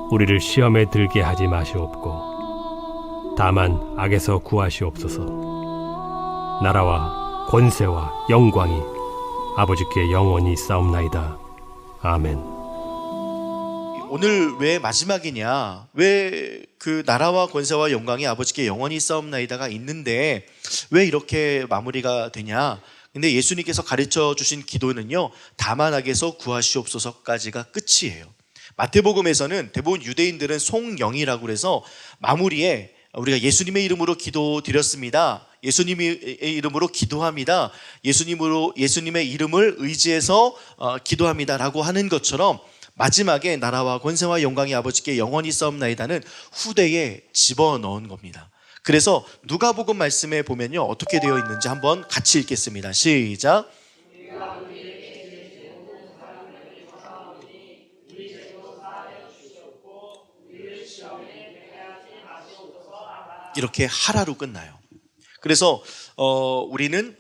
우리를 시험에 들게 하지 마시옵고 다만 악에서 구하시옵소서. 나라와 권세와 영광이 아버지께 영원히 있사옵나이다. 아멘. 오늘 왜 마지막이냐? 왜 그 나라와 권세와 영광이 아버지께 영원히 있사옵나이다가 있는데 왜 이렇게 마무리가 되냐? 근데 예수님께서 가르쳐 주신 기도는요, 다만 악에서 구하시옵소서까지가 끝이에요. 마태복음에서는 대부분 유대인들은 송영이라고 그래서 마무리에 우리가 예수님의 이름으로 기도드렸습니다, 예수님의 이름으로 기도합니다, 예수님의 이름을 의지해서 기도합니다라고 하는 것처럼 마지막에 나라와 권세와 영광이 아버지께 영원히 있사옵나이다는 후대에 집어넣은 겁니다. 그래서 누가복음 말씀에 보면요, 어떻게 되어 있는지 한번 같이 읽겠습니다. 시작. 이렇게 하라로 끝나요. 그래서 우리는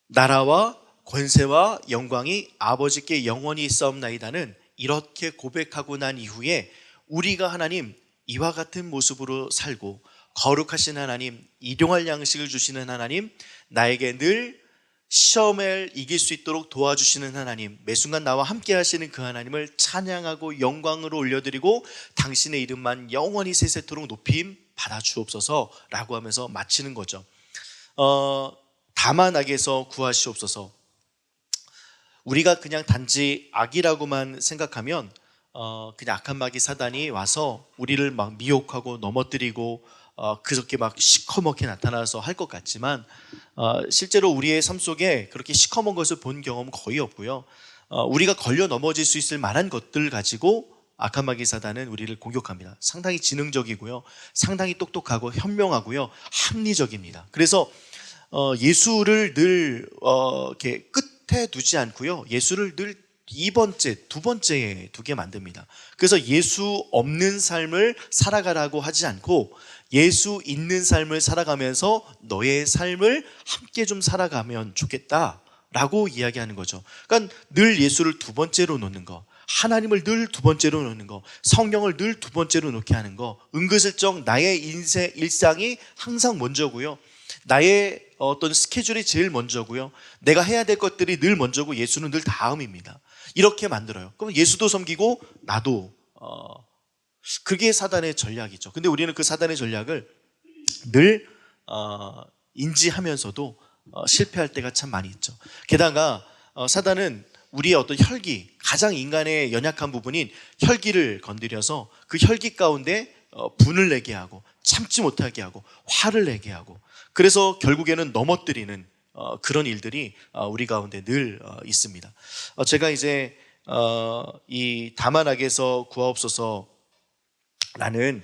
나라와 권세와 영광이 아버지께 영원히 있사옵나이다는 이렇게 고백하고 난 이후에 우리가 하나님 이와 같은 모습으로 살고 거룩하신 하나님, 일용할 양식을 주시는 하나님, 나에게 늘 시험을 이길 수 있도록 도와주시는 하나님, 매 순간 나와 함께 하시는 그 하나님을 찬양하고 영광으로 올려드리고 당신의 이름만 영원히 세세토록 높임 받아주옵소서라고 하면서 마치는 거죠. 다만 악에서 구하시옵소서. 우리가 그냥 단지 악이라고만 생각하면 그냥 악한 마귀 사단이 와서 우리를 막 미혹하고 넘어뜨리고 그렇게 막 시커멓게 나타나서 할 것 같지만 실제로 우리의 삶 속에 그렇게 시커먼 것을 본 경험은 거의 없고요. 우리가 걸려 넘어질 수 있을 만한 것들 가지고 악한 마귀 사단은 우리를 공격합니다. 상당히 지능적이고요, 상당히 똑똑하고 현명하고요, 합리적입니다. 그래서 예수를 늘 이렇게 끝에 두지 않고요, 예수를 늘 두 번째에 두게 만듭니다. 그래서 예수 없는 삶을 살아가라고 하지 않고 예수 있는 삶을 살아가면서 너의 삶을 함께 좀 살아가면 좋겠다라고 이야기하는 거죠. 그러니까 늘 예수를 두 번째로 놓는 거, 하나님을 늘 두 번째로 놓는 거, 성령을 늘 두 번째로 놓게 하는 거, 은근슬쩍 나의 일상이 항상 먼저고요, 나의 어떤 스케줄이 제일 먼저고요, 내가 해야 될 것들이 늘 먼저고 예수는 늘 다음입니다. 이렇게 만들어요. 그럼 예수도 섬기고 나도 그게 사단의 전략이죠. 근데 우리는 그 사단의 전략을 늘 인지하면서도 실패할 때가 참 많이 있죠. 게다가 사단은 우리의 어떤 혈기, 가장 인간의 연약한 부분인 혈기를 건드려서 그 혈기 가운데 분을 내게 하고 참지 못하게 하고 화를 내게 하고, 그래서 결국에는 넘어뜨리는 그런 일들이 우리 가운데 늘 있습니다. 제가 이제 이 다만 악에서 구하옵소서라는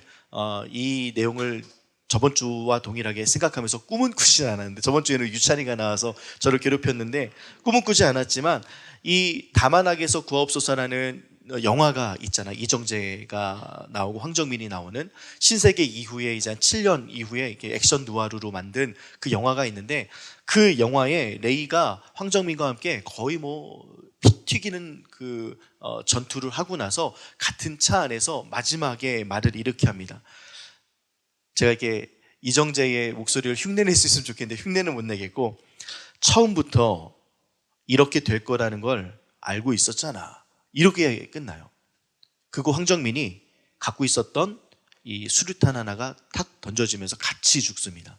이 내용을 저번 주와 동일하게 생각하면서 꿈은 꾸지 않았는데, 저번 주에는 유찬이가 나와서 저를 괴롭혔는데 꿈은 꾸지 않았지만, 이 다만 악에서 구하옵소서라는 영화가 있잖아. 이정재가 나오고 황정민이 나오는 신세계 이후에 이제 한 7년 이후에 이렇게 액션 누아르로 만든 그 영화가 있는데, 그 영화에 레이가 황정민과 함께 거의 피 튀기는 그 전투를 하고 나서 같은 차 안에서 마지막에 말을 이렇게 합니다. 제가 이렇게 이정재의 목소리를 흉내낼 수 있으면 좋겠는데 흉내는 못 내겠고, 처음부터 이렇게 될 거라는 걸 알고 있었잖아, 이렇게 끝나요. 그리고 황정민이 갖고 있었던 이 수류탄 하나가 탁 던져지면서 같이 죽습니다.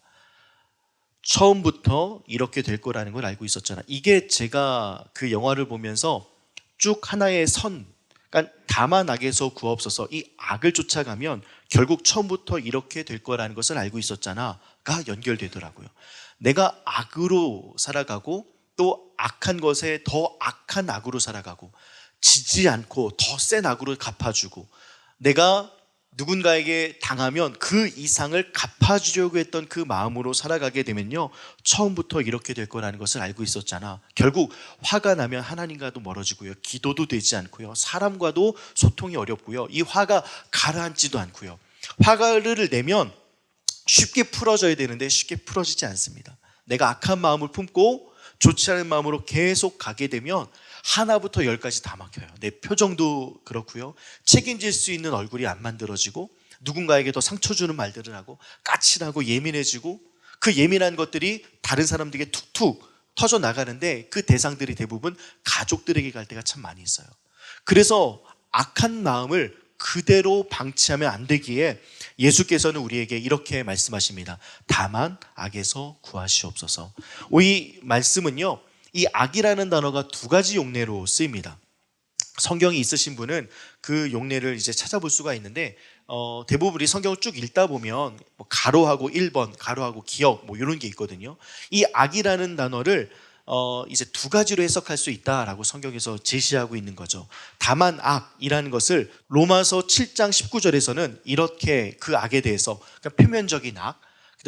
처음부터 이렇게 될 거라는 걸 알고 있었잖아. 이게 제가 그 영화를 보면서 쭉 하나의 선, 그러니까 다만 악에서 구하옵소서, 이 악을 쫓아가면 결국 처음부터 이렇게 될 거라는 것을 알고 있었잖아가 연결되더라고요. 내가 악으로 살아가고 또 악한 것에 더 악한 악으로 살아가고 지지 않고 더 센 악으로 갚아주고, 내가 누군가에게 당하면 그 이상을 갚아주려고 했던 그 마음으로 살아가게 되면요, 처음부터 이렇게 될 거라는 것을 알고 있었잖아. 결국 화가 나면 하나님과도 멀어지고요, 기도도 되지 않고요, 사람과도 소통이 어렵고요, 이 화가 가라앉지도 않고요, 화를 내면 쉽게 풀어져야 되는데 쉽게 풀어지지 않습니다. 내가 악한 마음을 품고 좋지 않은 마음으로 계속 가게 되면 하나부터 열까지 다 막혀요. 내 표정도 그렇고요. 책임질 수 있는 얼굴이 안 만들어지고 누군가에게 더 상처 주는 말들을 하고 까칠하고 예민해지고 그 예민한 것들이 다른 사람들에게 툭툭 터져 나가는데 그 대상들이 대부분 가족들에게 갈 때가 참 많이 있어요. 그래서 악한 마음을 그대로 방치하면 안 되기에 예수께서는 우리에게 이렇게 말씀하십니다. 다만 악에서 구하시옵소서. 이 말씀은요, 이 악이라는 단어가 두 가지 용례로 쓰입니다. 성경이 있으신 분은 그 용례를 이제 찾아볼 수가 있는데 대부분 이 성경을 쭉 읽다 보면 뭐 가로하고 1번, 가로하고 기억 뭐 이런 게 있거든요. 이 악이라는 단어를 이제 두 가지로 해석할 수 있다라고 성경에서 제시하고 있는 거죠. 다만 악이라는 것을 로마서 7장 19절에서는 이렇게 그 악에 대해서 그러니까 표면적인 악,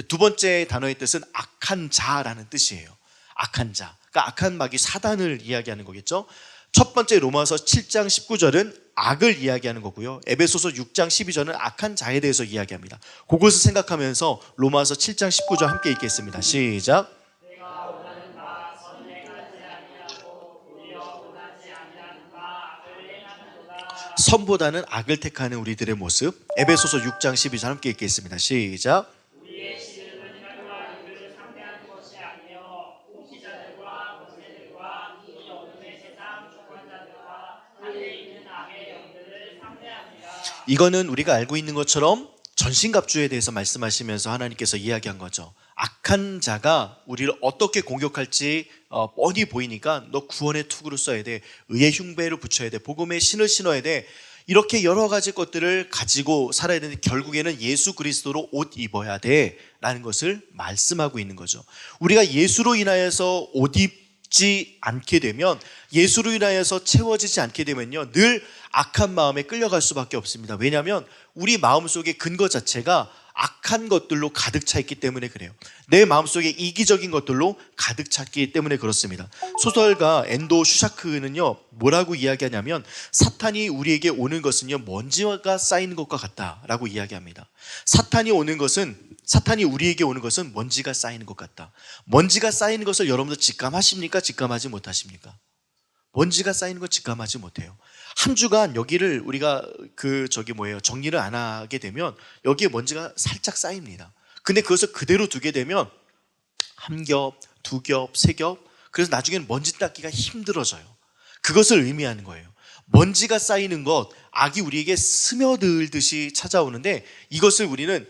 두 번째 단어의 뜻은 악한 자라는 뜻이에요. 악한 자, 그러니까 악한 마귀 사단을 이야기하는 거겠죠. 첫 번째 로마서 7장 19절은 악을 이야기하는 거고요. 에베소서 6장 12절은 악한 자에 대해서 이야기합니다. 그것을 생각하면서 로마서 7장 19절 함께 읽겠습니다. 시작. 선보다는 악을 택하는 우리들의 모습. 에베소서 6장 12절 함께 읽겠습니다. 시작. 이거는 우리가 알고 있는 것처럼 전신갑주에 대해서 말씀하시면서 하나님께서 이야기한 거죠. 악한 자가 우리를 어떻게 공격할지 뻔히 보이니까 너 구원의 투구를 써야 돼. 의의 흉배를 붙여야 돼. 복음의 신을 신어야 돼. 이렇게 여러 가지 것들을 가지고 살아야 되는데 결국에는 예수 그리스도로 옷 입어야 돼 라는 것을 말씀하고 있는 거죠. 우리가 예수로 인하여서 옷 입지 않게 되면, 예수로 인하여서 채워지지 않게 되면요, 늘 악한 마음에 끌려갈 수밖에 없습니다. 왜냐하면 우리 마음속의 근거 자체가 악한 것들로 가득 차 있기 때문에 그래요. 내 마음속에 이기적인 것들로 가득 찼기 때문에 그렇습니다. 소설가 엔도 슈샤크는요 뭐라고 이야기하냐면, 사탄이 우리에게 오는 것은요 먼지가 쌓이는 것과 같다라고 이야기합니다. 사탄이 우리에게 오는 것은 먼지가 쌓이는 것 같다. 먼지가 쌓이는 것을 여러분들 직감하십니까? 직감하지 못하십니까? 먼지가 쌓이는 거 직감하지 못해요. 한 주간 여기를 우리가 정리를 안 하게 되면 여기에 먼지가 살짝 쌓입니다. 근데 그것을 그대로 두게 되면 한 겹, 두 겹, 세 겹, 그래서 나중에는 먼지 닦기가 힘들어져요. 그것을 의미하는 거예요. 먼지가 쌓이는 것, 악이 우리에게 스며들듯이 찾아오는데 이것을 우리는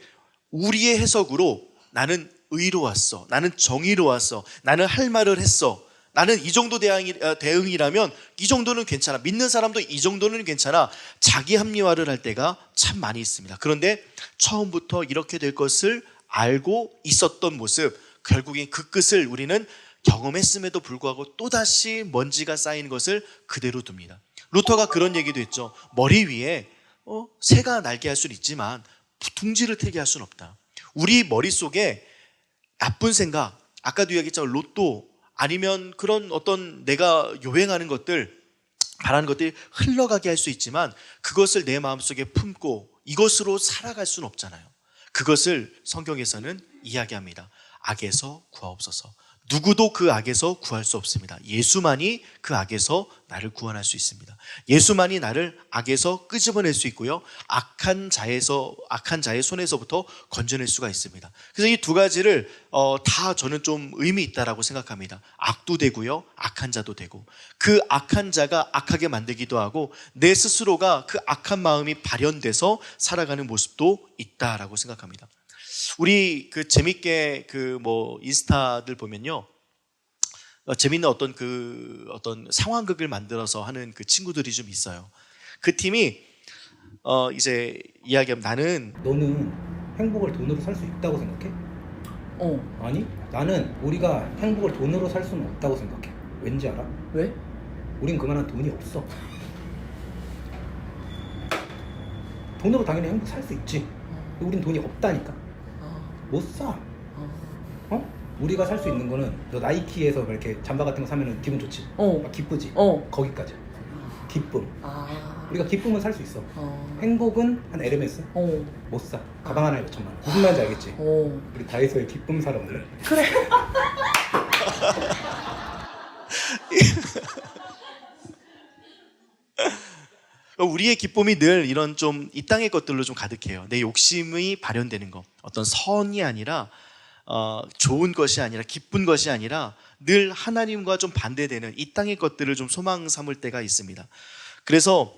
우리의 해석으로 나는 의로웠어, 나는 정의로웠어, 나는 할 말을 했어, 나는 이 정도 대응이라면 이 정도는 괜찮아, 믿는 사람도 이 정도는 괜찮아, 자기 합리화를 할 때가 참 많이 있습니다. 그런데 처음부터 이렇게 될 것을 알고 있었던 모습, 결국엔 그 끝을 우리는 경험했음에도 불구하고 또다시 먼지가 쌓이는 것을 그대로 둡니다. 루터가 그런 얘기도 했죠. 머리 위에 새가 날게 할 수는 있지만 둥지를 틀게 할 수는 없다. 우리 머릿속에 나쁜 생각, 아까도 이야기했지만 로또, 아니면 그런 어떤 내가 요행하는 것들, 바라는 것들이 흘러가게 할 수 있지만 그것을 내 마음속에 품고 이것으로 살아갈 수는 없잖아요. 그것을 성경에서는 이야기합니다. 악에서 구하옵소서. 누구도 그 악에서 구할 수 없습니다. 예수만이 그 악에서 나를 구원할 수 있습니다. 예수만이 나를 악에서 끄집어낼 수 있고요, 악한 자의 손에서부터 건져낼 수가 있습니다. 그래서 이 두 가지를 다 저는 좀 의미 있다라고 생각합니다. 악도 되고요, 악한 자도 되고, 그 악한 자가 악하게 만들기도 하고 내 스스로가 그 악한 마음이 발현돼서 살아가는 모습도 있다라고 생각합니다. 우리 재밌게 인스타들 보면요, 재밌는 어떤 상황극을 만들어서 하는 그 친구들이 좀 있어요. 그 팀이 이제 이야기하면, 너는 행복을 돈으로 살 수 있다고 생각해? 아니, 나는 우리가 행복을 돈으로 살 수는 없다고 생각해. 왠지 알아? 왜? 우린 그만한 돈이 없어. 돈으로 당연히 행복 살 수 있지. 우린 돈이 없다니까. 못 사. 우리가 살 수 있는 거는, 너 나이키에서 이렇게 잠바 같은 거 사면 기분 좋지? 막 기쁘지? 거기까지. 기쁨. 우리가 기쁨은 살 수 있어. 행복은 한 에르메스? 못 사. 가방 하나에 몇 천만 원. 무슨 말인지 알겠지? 우리 다이소에 기쁨 사러 올래? 그래. 우리의 기쁨이 늘 이런 좀 이 땅의 것들로 좀 가득해요. 내 욕심이 발현되는 것, 어떤 선이 아니라 좋은 것이 아니라 기쁜 것이 아니라 늘 하나님과 좀 반대되는 이 땅의 것들을 좀 소망 삼을 때가 있습니다. 그래서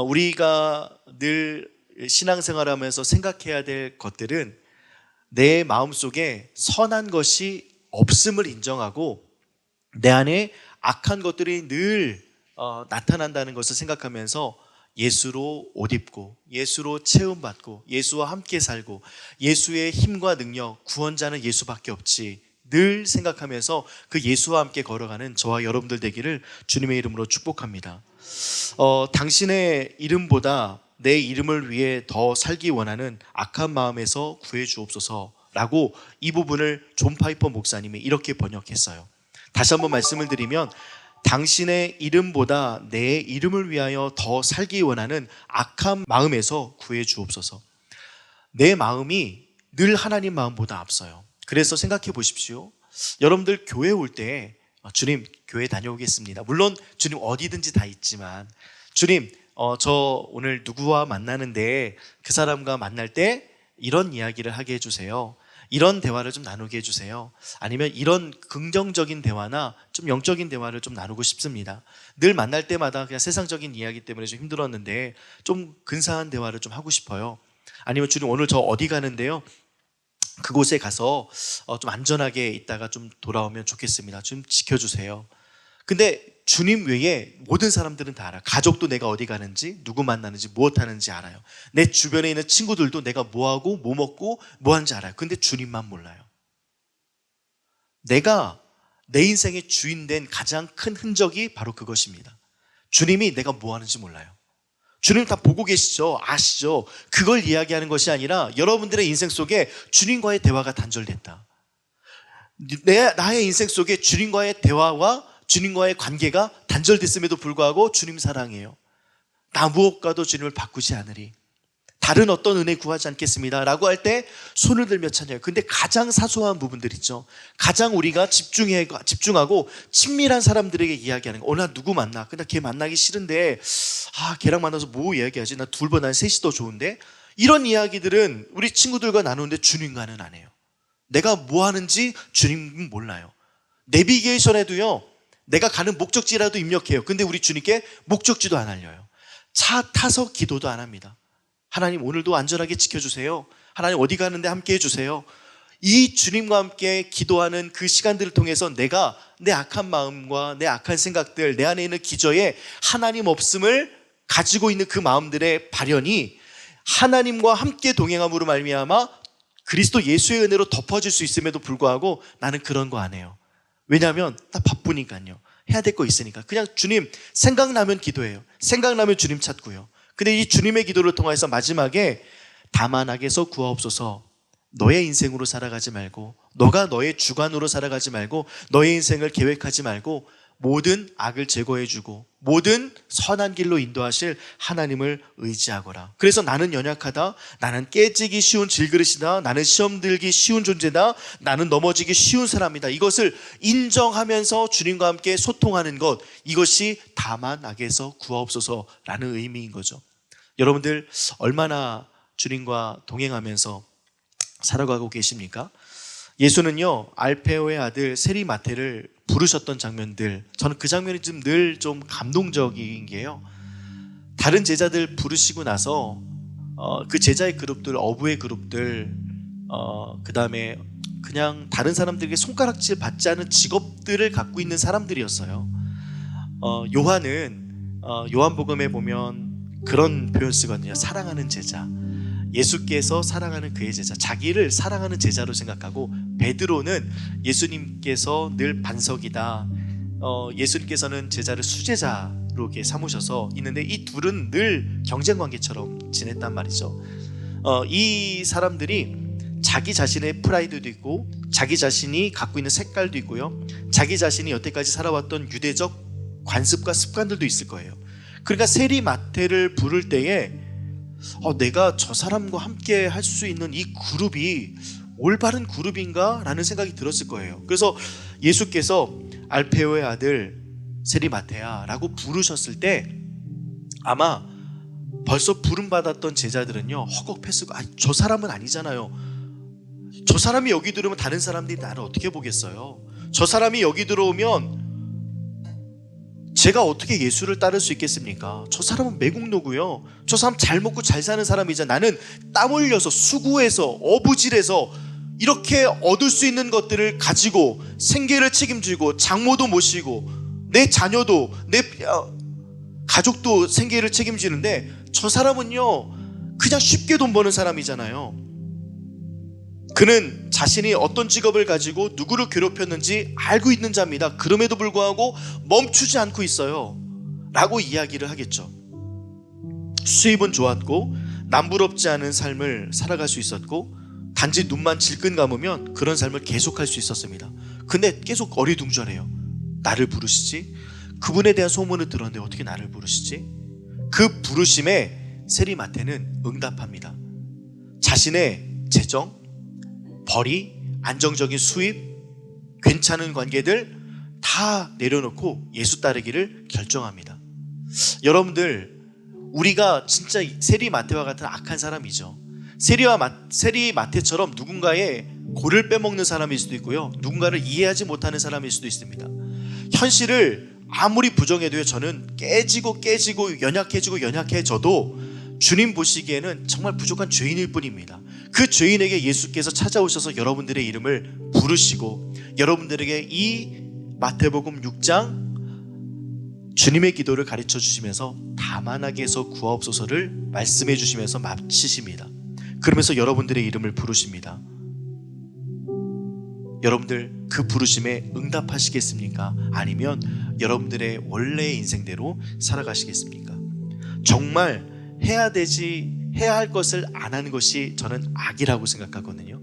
우리가 늘 신앙생활하면서 생각해야 될 것들은 내 마음속에 선한 것이 없음을 인정하고 내 안에 악한 것들이 늘 나타난다는 것을 생각하면서 예수로 옷 입고 예수로 체험받고 예수와 함께 살고 예수의 힘과 능력, 구원자는 예수밖에 없지 늘 생각하면서 그 예수와 함께 걸어가는 저와 여러분들 되기를 주님의 이름으로 축복합니다. 당신의 이름보다 내 이름을 위해 더 살기 원하는 악한 마음에서 구해 주옵소서라고 이 부분을 존 파이퍼 목사님이 이렇게 번역했어요. 다시 한번 말씀을 드리면 당신의 이름보다 내 이름을 위하여 더 살기 원하는 악한 마음에서 구해 주옵소서. 내 마음이 늘 하나님 마음보다 앞서요. 그래서 생각해 보십시오. 여러분들 교회 올 때 주님 교회 다녀오겠습니다. 물론 주님 어디든지 다 있지만 주님 저 오늘 누구와 만나는데 그 사람과 만날 때 이런 이야기를 하게 해주세요. 이런 대화를 좀 나누게 해주세요. 아니면 이런 긍정적인 대화나 좀 영적인 대화를 좀 나누고 싶습니다. 늘 만날 때마다 그냥 세상적인 이야기 때문에 좀 힘들었는데 좀 근사한 대화를 좀 하고 싶어요. 아니면 주님 오늘 저 어디 가는데요. 그곳에 가서 좀 안전하게 있다가 좀 돌아오면 좋겠습니다. 좀 지켜주세요. 근데 주님 외에 모든 사람들은 다 알아요. 가족도 내가 어디 가는지, 누구 만나는지, 무엇 하는지 알아요. 내 주변에 있는 친구들도 내가 뭐 하고, 뭐 먹고, 뭐 하는지 알아요. 근데 주님만 몰라요. 내가 내 인생의 주인 된 가장 큰 흔적이 바로 그것입니다. 주님이 내가 뭐 하는지 몰라요. 주님 다 보고 계시죠? 아시죠? 그걸 이야기하는 것이 아니라 여러분들의 인생 속에 주님과의 대화가 단절됐다. 나의 인생 속에 주님과의 대화와 주님과의 관계가 단절됐음에도 불구하고 주님 사랑해요. 나 무엇과도 주님을 바꾸지 않으리. 다른 어떤 은혜 구하지 않겠습니다 라고 할 때 손을 들며 찬양해요. 근데 가장 사소한 부분들 있죠. 가장 우리가 집중하고 친밀한 사람들에게 이야기하는 거. 나 누구 만나? 근데 걔 만나기 싫은데 걔랑 만나서 뭐 이야기하지? 나 둘보다 셋이 더 좋은데? 이런 이야기들은 우리 친구들과 나누는데 주님과는 안 해요. 내가 뭐 하는지 주님은 몰라요. 내비게이션에도요 내가 가는 목적지라도 입력해요. 근데 우리 주님께 목적지도 안 알려요. 차 타서 기도도 안 합니다. 하나님 오늘도 안전하게 지켜주세요. 하나님 어디 가는데 함께 해주세요. 이 주님과 함께 기도하는 그 시간들을 통해서 내가 내 악한 마음과 내 악한 생각들, 내 안에 있는 기저에 하나님 없음을 가지고 있는 그 마음들의 발현이 하나님과 함께 동행함으로 말미암아 그리스도 예수의 은혜로 덮어질 수 있음에도 불구하고 나는 그런 거 안 해요. 왜냐하면 나 바쁘니까요. 해야 될 거 있으니까. 그냥 주님 생각나면 기도해요. 생각나면 주님 찾고요. 근데 이 주님의 기도를 통해서 마지막에 다만 악에서 구하옵소서. 너의 인생으로 살아가지 말고, 너가 너의 주관으로 살아가지 말고, 너의 인생을 계획하지 말고 모든 악을 제거해주고 모든 선한 길로 인도하실 하나님을 의지하거라. 그래서 나는 연약하다, 나는 깨지기 쉬운 질그릇이다, 나는 시험 들기 쉬운 존재다, 나는 넘어지기 쉬운 사람이다. 이것을 인정하면서 주님과 함께 소통하는 것, 이것이 다만 악에서 구하옵소서라는 의미인 거죠. 여러분들 얼마나 주님과 동행하면서 살아가고 계십니까? 예수는요 알페오의 아들 세리마테를 부르셨던 장면들, 저는 그 장면이 늘 좀 감동적인 게요, 다른 제자들 부르시고 나서 그 제자의 그룹들, 어부의 그룹들, 그 다음에 그냥 다른 사람들에게 손가락질 받지 않은 직업들을 갖고 있는 사람들이었어요. 요한은 요한복음에 보면 그런 표현 쓰거든요. 사랑하는 제자. 예수께서 사랑하는 그의 제자, 자기를 사랑하는 제자로 생각하고, 베드로는 예수님께서 늘 반석이다, 예수님께서는 제자를 수제자로 이렇게 삼으셔서 있는데 이 둘은 늘 경쟁관계처럼 지냈단 말이죠. 이 사람들이 자기 자신의 프라이드도 있고 자기 자신이 갖고 있는 색깔도 있고요, 자기 자신이 여태까지 살아왔던 유대적 관습과 습관들도 있을 거예요. 그러니까 세리마테를 부를 때에 내가 저 사람과 함께 할 수 있는 이 그룹이 올바른 그룹인가? 라는 생각이 들었을 거예요. 그래서 예수께서 알페오의 아들 세리마테야 라고 부르셨을 때 아마 벌써 부름받았던 제자들은요 헉헉 패스고 저 사람은 아니잖아요. 저 사람이 여기 들어오면 다른 사람들이 나를 어떻게 보겠어요? 저 사람이 여기 들어오면 제가 어떻게 예수를 따를 수 있겠습니까? 저 사람은 매국노고요. 저 사람 잘 먹고 잘 사는 사람이잖아. 나는 땀 흘려서 수고해서 어부질해서 이렇게 얻을 수 있는 것들을 가지고 생계를 책임지고 장모도 모시고 내 자녀도 내 가족도 생계를 책임지는데 저 사람은요 그냥 쉽게 돈 버는 사람이잖아요. 그는 자신이 어떤 직업을 가지고 누구를 괴롭혔는지 알고 있는 자입니다. 그럼에도 불구하고 멈추지 않고 있어요 라고 이야기를 하겠죠. 수입은 좋았고 남부럽지 않은 삶을 살아갈 수 있었고 단지 눈만 질끈 감으면 그런 삶을 계속할 수 있었습니다. 근데 계속 어리둥절해요. 나를 부르시지? 그분에 대한 소문을 들었는데 어떻게 나를 부르시지? 그 부르심에 세리마태는 응답합니다. 자신의 재정, 벌이, 안정적인 수입, 괜찮은 관계들 다 내려놓고 예수 따르기를 결정합니다. 여러분들, 우리가 진짜 세리마태와 같은 악한 사람이죠. 세리마태처럼 누군가의 골을 빼먹는 사람일 수도 있고요, 누군가를 이해하지 못하는 사람일 수도 있습니다. 현실을 아무리 부정해도요, 저는 깨지고 연약해져도 주님 보시기에는 정말 부족한 죄인일 뿐입니다. 그 죄인에게 예수께서 찾아오셔서 여러분들의 이름을 부르시고 여러분들에게 이 마태복음 6장 주님의 기도를 가르쳐 주시면서 다만하게 해서 구하옵소서를 말씀해 주시면서 마치십니다. 그러면서 여러분들의 이름을 부르십니다. 여러분들 그 부르심에 응답하시겠습니까? 아니면 여러분들의 원래의 인생대로 살아가시겠습니까? 정말 해야 할 것을 안 하는 것이 저는 악이라고 생각하거든요.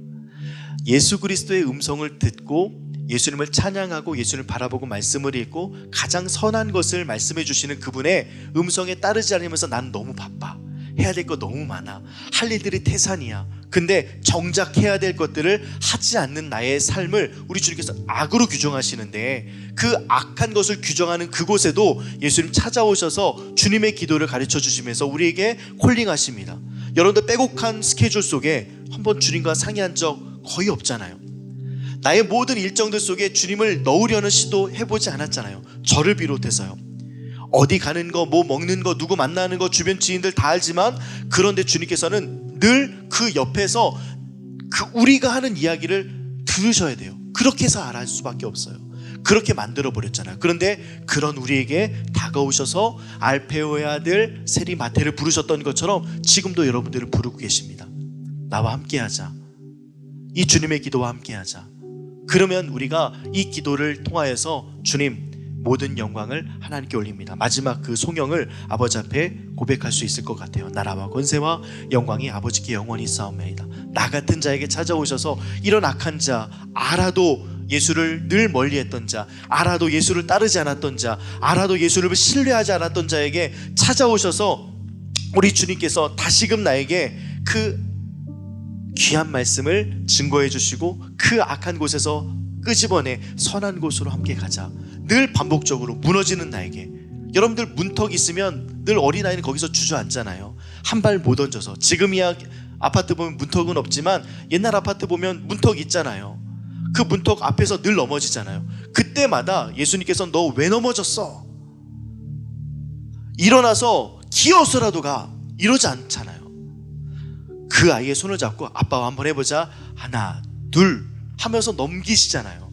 예수 그리스도의 음성을 듣고 예수님을 찬양하고 예수님을 바라보고 말씀을 읽고 가장 선한 것을 말씀해 주시는 그분의 음성에 따르지 않으면서 난 너무 바빠, 해야 될 거 너무 많아, 할 일들이 태산이야, 근데 정작 해야 될 것들을 하지 않는 나의 삶을 우리 주님께서 악으로 규정하시는데, 그 악한 것을 규정하는 그곳에도 예수님 찾아오셔서 주님의 기도를 가르쳐 주시면서 우리에게 콜링하십니다. 여러분들 빼곡한 스케줄 속에 한번 주님과 상의한 적 거의 없잖아요. 나의 모든 일정들 속에 주님을 넣으려는 시도 해보지 않았잖아요. 저를 비롯해서요. 어디 가는 거, 뭐 먹는 거, 누구 만나는 거, 주변 지인들 다 알지만, 그런데 주님께서는 늘 그 옆에서 우리가 하는 이야기를 들으셔야 돼요. 그렇게 해서 알아할 수밖에 없어요. 그렇게 만들어버렸잖아요. 그런데 그런 우리에게 다가오셔서 알페오의 아들 세리마태를 부르셨던 것처럼 지금도 여러분들을 부르고 계십니다. 나와 함께하자. 이 주님의 기도와 함께하자. 그러면 우리가 이 기도를 통하여서 주님 모든 영광을 하나님께 올립니다. 마지막 그 송영을 아버지 앞에 고백할 수 있을 것 같아요. 나라와 권세와 영광이 아버지께 영원히 있사옵나이다. 나 같은 자에게 찾아오셔서 이런 악한 자, 알아도 예수를 늘 멀리했던 자, 알아도 예수를 따르지 않았던 자, 알아도 예수를 신뢰하지 않았던 자에게 찾아오셔서 우리 주님께서 다시금 나에게 그 귀한 말씀을 증거해 주시고 그 악한 곳에서 끄집어내 선한 곳으로 함께 가자. 늘 반복적으로 무너지는 나에게. 여러분들 문턱 있으면 늘 어린아이는 거기서 주저앉잖아요. 한 발 못 얹어서. 지금이야 아파트 보면 문턱은 없지만 옛날 아파트 보면 문턱 있잖아요. 그 문턱 앞에서 늘 넘어지잖아요. 그때마다 예수님께서 너 왜 넘어졌어? 일어나서 기어서라도 가. 이러지 않잖아요. 그 아이의 손을 잡고 아빠와 한번 해보자. 하나, 둘 하면서 넘기시잖아요.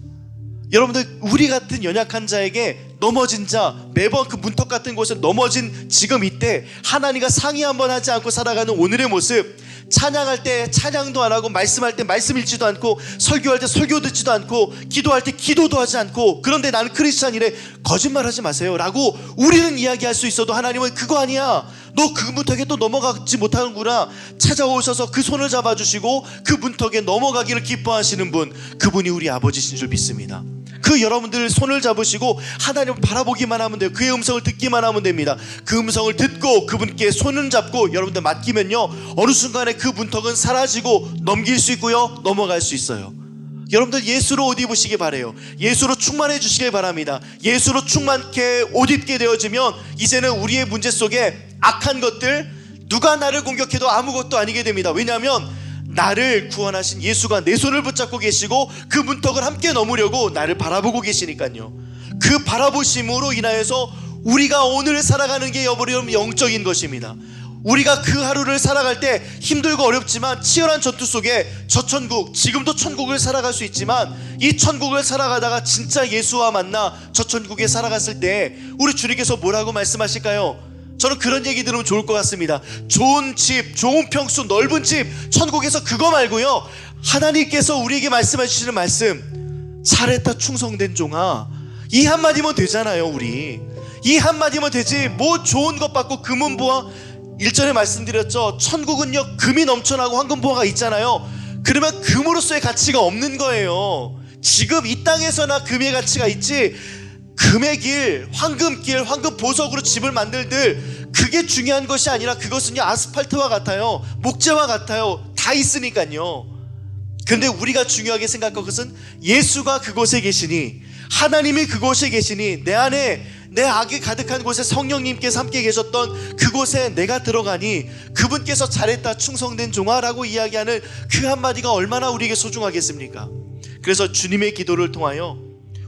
여러분들, 우리 같은 연약한 자에게 넘어진 자, 매번 그 문턱 같은 곳에 넘어진 지금 이때 하나님과 상의 한번 하지 않고 살아가는 오늘의 모습, 찬양할 때 찬양도 안 하고, 말씀할 때 말씀 읽지도 않고, 설교할 때 설교 듣지도 않고, 기도할 때 기도도 하지 않고, 그런데 나는 크리스찬이래. 거짓말하지 마세요 라고 우리는 이야기할 수 있어도 하나님은 그거 아니야, 너 그 문턱에 또 넘어가지 못하는구나. 찾아오셔서 그 손을 잡아주시고 그 문턱에 넘어가기를 기뻐하시는 분, 그분이 우리 아버지신 줄 믿습니다. 그 여러분들 손을 잡으시고 하나님을 바라보기만 하면 돼요. 그의 음성을 듣기만 하면 됩니다. 그 음성을 듣고 그분께 손을 잡고 여러분들 맡기면요, 어느 순간에 그 문턱은 사라지고 넘길 수 있고요, 넘어갈 수 있어요. 여러분들 예수로 옷 입으시기 바래요. 예수로 충만해 주시길 바랍니다. 예수로 충만케 옷 입게 되어지면 이제는 우리의 문제 속에 악한 것들, 누가 나를 공격해도 아무것도 아니게 됩니다. 왜냐하면 나를 구원하신 예수가 내 손을 붙잡고 계시고 그 문턱을 함께 넘으려고 나를 바라보고 계시니까요. 그 바라보심으로 인하여서 우리가 오늘 살아가는 게 여러분 영적인 것입니다. 우리가 그 하루를 살아갈 때 힘들고 어렵지만 치열한 전투 속에 저 천국, 지금도 천국을 살아갈 수 있지만 이 천국을 살아가다가 진짜 예수와 만나 저 천국에 살아갔을 때 우리 주님께서 뭐라고 말씀하실까요? 저는 그런 얘기 들으면 좋을 것 같습니다. 좋은 집, 좋은 평수, 넓은 집, 천국에서 그거 말고요, 하나님께서 우리에게 말씀해 주시는 말씀, 잘했다 충성된 종아, 이 한마디면 되잖아요. 우리 이 한마디면 되지 뭐 좋은 것 받고 금은보화, 1절에 말씀드렸죠. 천국은요 금이 넘쳐나고 황금보화가 있잖아요. 그러면 금으로서의 가치가 없는 거예요. 지금 이 땅에서나 금의 가치가 있지, 금의 길, 황금 보석으로 집을 만들들 그게 중요한 것이 아니라 그것은요 아스팔트와 같아요, 목재와 같아요. 다 있으니까요. 근데 우리가 중요하게 생각할 것은 예수가 그곳에 계시니, 하나님이 그곳에 계시니, 내 안에 내 악이 가득한 곳에 성령님께서 함께 계셨던 그곳에 내가 들어가니 그분께서 잘했다 충성된 종아라고 이야기하는 그 한마디가 얼마나 우리에게 소중하겠습니까? 그래서 주님의 기도를 통하여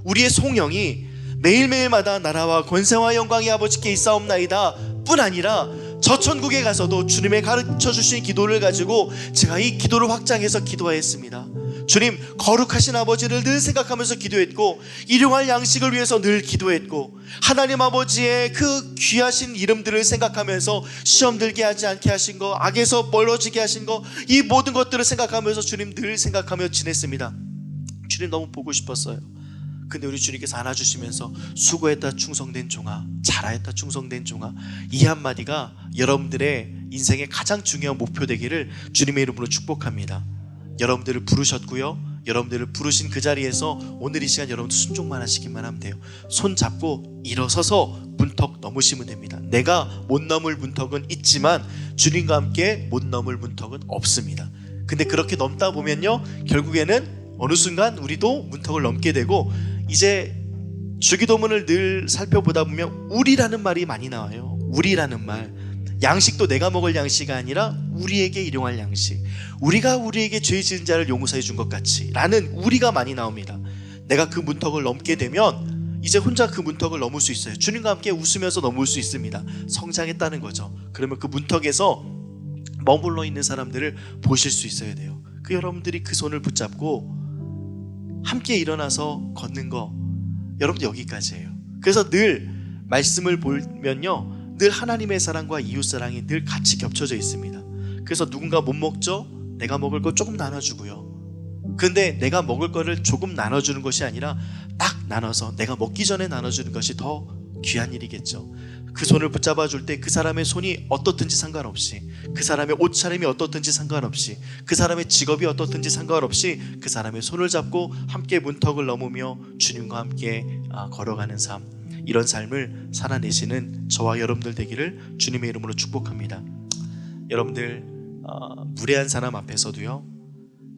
우리의 송영이 매일매일마다 나라와 권세와 영광이 아버지께 있사옵나이다 뿐 아니라 저 천국에 가서도 주님의 가르쳐주신 기도를 가지고 제가 이 기도를 확장해서 기도하였습니다. 주님, 거룩하신 아버지를 늘 생각하면서 기도했고, 일용할 양식을 위해서 늘 기도했고, 하나님 아버지의 그 귀하신 이름들을 생각하면서 시험 들게 하지 않게 하신 거, 악에서 멀어지게 하신 거, 이 모든 것들을 생각하면서 주님 늘 생각하며 지냈습니다. 주님 너무 보고 싶었어요. 근데 우리 주님께서 안아주시면서 수고했다 충성된 종아, 잘하였다 충성된 종아, 이 한마디가 여러분들의 인생의 가장 중요한 목표 되기를 주님의 이름으로 축복합니다. 여러분들을 부르셨고요, 여러분들을 부르신 그 자리에서 오늘 이 시간 여러분들 순종만 하시기만 하면 돼요. 손 잡고 일어서서 문턱 넘으시면 됩니다. 내가 못 넘을 문턱은 있지만 주님과 함께 못 넘을 문턱은 없습니다. 근데 그렇게 넘다 보면요 결국에는 어느 순간 우리도 문턱을 넘게 되고, 이제 주기도문을 늘 살펴보다 보면 우리라는 말이 많이 나와요. 우리라는 말, 양식도 내가 먹을 양식이 아니라 우리에게 일용할 양식, 우리가 우리에게 죄 지은 자를 용서해 준 것 같이 라는 우리가 많이 나옵니다. 내가 그 문턱을 넘게 되면 이제 혼자 그 문턱을 넘을 수 있어요. 주님과 함께 웃으면서 넘을 수 있습니다. 성장했다는 거죠. 그러면 그 문턱에서 머물러 있는 사람들을 보실 수 있어야 돼요. 그 여러분들이 그 손을 붙잡고 함께 일어나서 걷는 거, 여러분들 여기까지예요. 그래서 늘 말씀을 보면요 늘 하나님의 사랑과 이웃 사랑이 늘 같이 겹쳐져 있습니다. 그래서 누군가 못 먹죠? 내가 먹을 거 조금 나눠주고요. 근데 내가 먹을 거를 조금 나눠주는 것이 아니라 딱 나눠서 내가 먹기 전에 나눠주는 것이 더 귀한 일이겠죠. 그 손을 붙잡아 줄 때 그 사람의 손이 어떻든지 상관없이, 그 사람의 옷차림이 어떻든지 상관없이, 그 사람의 직업이 어떻든지 상관없이 그 사람의 손을 잡고 함께 문턱을 넘으며 주님과 함께 걸어가는 삶, 이런 삶을 살아내시는 저와 여러분들 되기를 주님의 이름으로 축복합니다. 여러분들 무례한 사람 앞에서도요,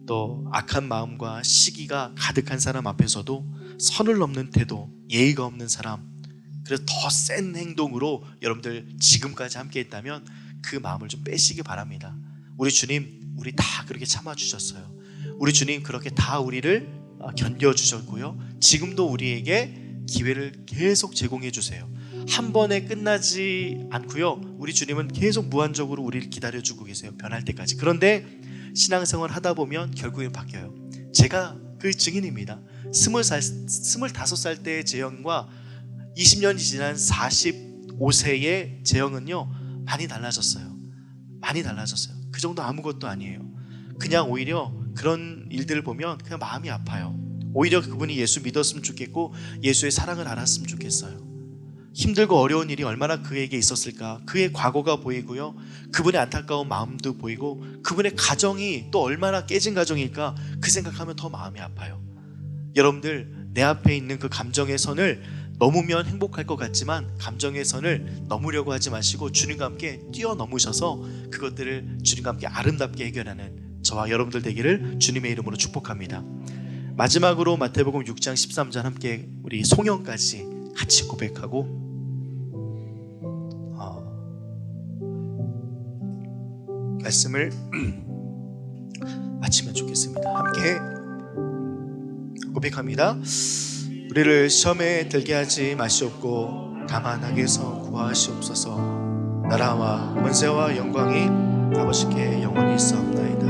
또 악한 마음과 시기가 가득한 사람 앞에서도 선을 넘는 태도, 예의가 없는 사람, 그래서 더 센 행동으로 여러분들 지금까지 함께 했다면 그 마음을 좀 빼시기 바랍니다. 우리 주님, 우리 다 그렇게 참아주셨어요. 우리 주님 그렇게 다 우리를 견뎌주셨고요, 지금도 우리에게 기회를 계속 제공해 주세요. 한 번에 끝나지 않고요, 우리 주님은 계속 무한적으로 우리를 기다려주고 계세요. 변할 때까지. 그런데 신앙생활 하다 보면 결국엔 바뀌어요. 제가 그 증인입니다. 25살 때의 제형과 20년이 지난 45세의 제형은요 많이 달라졌어요. 많이 달라졌어요. 그 정도 아무것도 아니에요. 그냥 오히려 그런 일들을 보면 그냥 마음이 아파요. 오히려 그분이 예수 믿었으면 좋겠고 예수의 사랑을 알았으면 좋겠어요. 힘들고 어려운 일이 얼마나 그에게 있었을까, 그의 과거가 보이고요, 그분의 안타까운 마음도 보이고, 그분의 가정이 또 얼마나 깨진 가정일까, 그 생각하면 더 마음이 아파요. 여러분들, 내 앞에 있는 그 감정의 선을 넘으면 행복할 것 같지만 감정의 선을 넘으려고 하지 마시고 주님과 함께 뛰어넘으셔서 그것들을 주님과 함께 아름답게 해결하는 저와 여러분들 되기를 주님의 이름으로 축복합니다. 마지막으로 마태복음 6장 13절 함께 우리 송영까지 같이 고백하고 말씀을 마치면 좋겠습니다. 함께 고백합니다. 우리를 시험에 들게 하지 마시옵고 다만 악에서 구하시옵소서. 나라와 권세와 영광이 아버지께 영원히 있사옵나이다.